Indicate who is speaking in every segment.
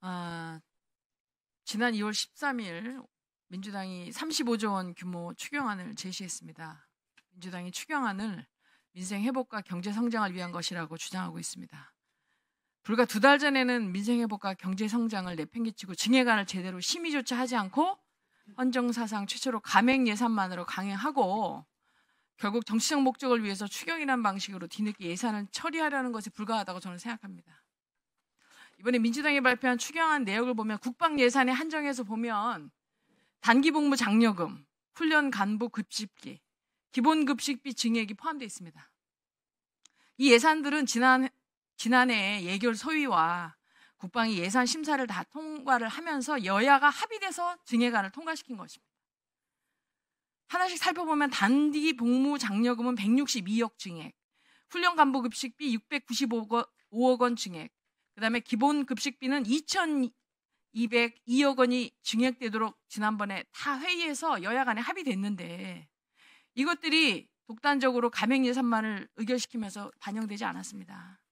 Speaker 1: 아, 지난 2월 13일 민주당이 35조 원 규모 추경안을 제시했습니다. 민주당이 추경안을 민생 회복과 경제 성장을 위한 것이라고 주장하고 있습니다. 불과 2달 전에는 민생 회복과 경제 성장을 내팽개치고 증액안을 제대로 심의조차 하지 않고 헌정사상 최초로 감액 예산만으로 강행하고 결국 정치적 목적을 위해서 추경이란 방식으로 뒤늦게 예산을 처리하려는 것에 불과하다고 저는 생각합니다. 이번에 민주당이 발표한 추경안 내역을 보면 국방 예산에 한정해서 보면 단기복무 장려금, 훈련 간부 급식비, 기본급식비 증액이 포함되어 있습니다. 이 예산들은 지난해 예결 소위와 국방위 예산 심사를 다 통과를 하면서 여야가 합의돼서 증액안을 통과시킨 것입니다. 하나씩 살펴보면 단기복무 장려금은 162억 증액, 훈련 간부 급식비 695억 원 증액, 그다음에 기본급식비는 2,202억 원이 증액되도록 지난번에 다 회의해서 여야 간에 합의됐는데 이것들이 독단적으로 감액 예산만을 의결시키면서 반영되지 않았습니다.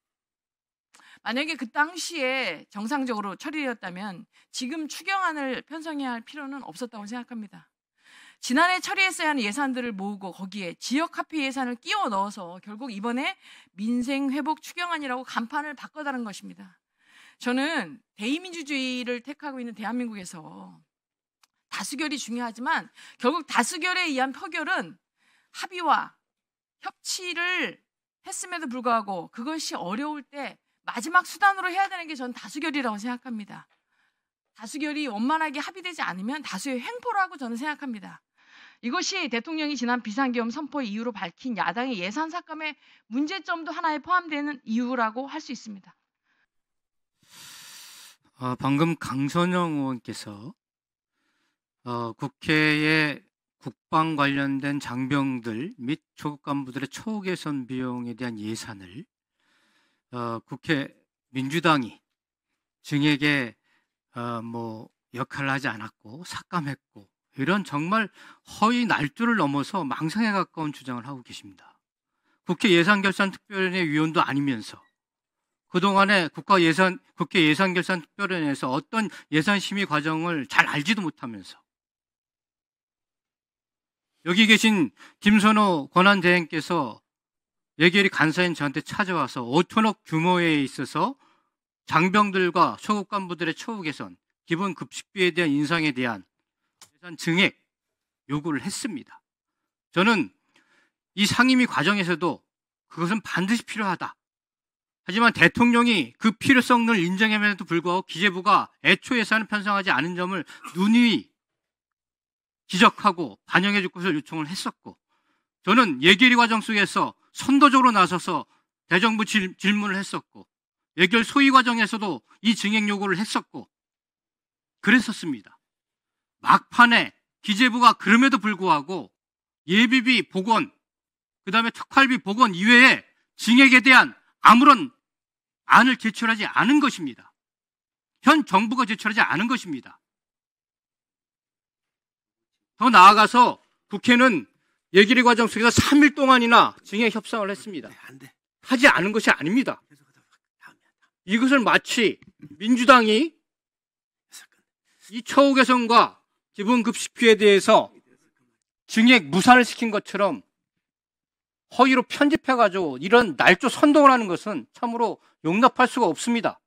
Speaker 1: 만약에 그 당시에 정상적으로 처리되었다면 지금 추경안을 편성해야 할 필요는 없었다고 생각합니다. 지난해 처리했어야 하는 예산들을 모으고 거기에 지역화폐 예산을 끼워 넣어서 결국 이번에 민생회복 추경안이라고 간판을 바꿔다는 것입니다. 저는 대의민주주의를 택하고 있는 대한민국에서 다수결이 중요하지만 결국 다수결에 의한 표결은 합의와 협치를 했음에도 불구하고 그것이 어려울 때 마지막 수단으로 해야 되는 게 전 다수결이라고 생각합니다. 다수결이 원만하게 합의되지 않으면 다수의 횡포라고 저는 생각합니다. 이것이 대통령이 지난 비상계엄 선포 이후로 밝힌 야당의 예산 삭감의 문제점도 하나에 포함되는 이유라고 할 수 있습니다.
Speaker 2: 방금 강선영 의원께서 국회의 국방 관련된 장병들 및 초급 간부들의 처우 개선 비용에 대한 예산을 국회 민주당이 증액에 역할을 하지 않았고 삭감했고 이런 정말 허위 날조를 넘어서 망상에 가까운 주장을 하고 계십니다. 국회 예산결산특별위원회 위원도 아니면서 그동안에 국회 예산결산특별위원회에서 어떤 예산심의 과정을 잘 알지도 못하면서 여기 계신 김선호 권한대행께서 예결위 간사인 저한테 찾아와서 5천억 규모에 있어서 장병들과 초급 간부들의 처우 개선, 기본 급식비에 대한 인상에 대한 예산 증액 요구를 했습니다. 저는 이 상임위 과정에서도 그것은 반드시 필요하다. 하지만 대통령이 그 필요성을 인정함에도 불구하고 기재부가 애초 예산을 편성하지 않은 점을 누누이 지적하고 반영해 줄 것을 요청을 했었고 저는 예결위 과정 속에서 선도적으로 나서서 대정부 질문을 했었고 예결 소위 과정에서도 이 증액 요구를 했었고 그랬었습니다. 막판에 기재부가 그럼에도 불구하고 예비비 복원, 그 다음에 특활비 복원 이외에 증액에 대한 아무런 안을 제출하지 않은 것입니다. 현 정부가 제출하지 않은 것입니다. 더 나아가서 국회는 예결위 과정 속에서 3일 동안이나 증액 협상을 했습니다. 하지 않은 것이 아닙니다. 이것을 마치 민주당이 이 처우 개선과 기본급식비에 대해서 증액 무산을 시킨 것처럼 허위로 편집해가지고 이런 날조 선동을 하는 것은 참으로 용납할 수가 없습니다.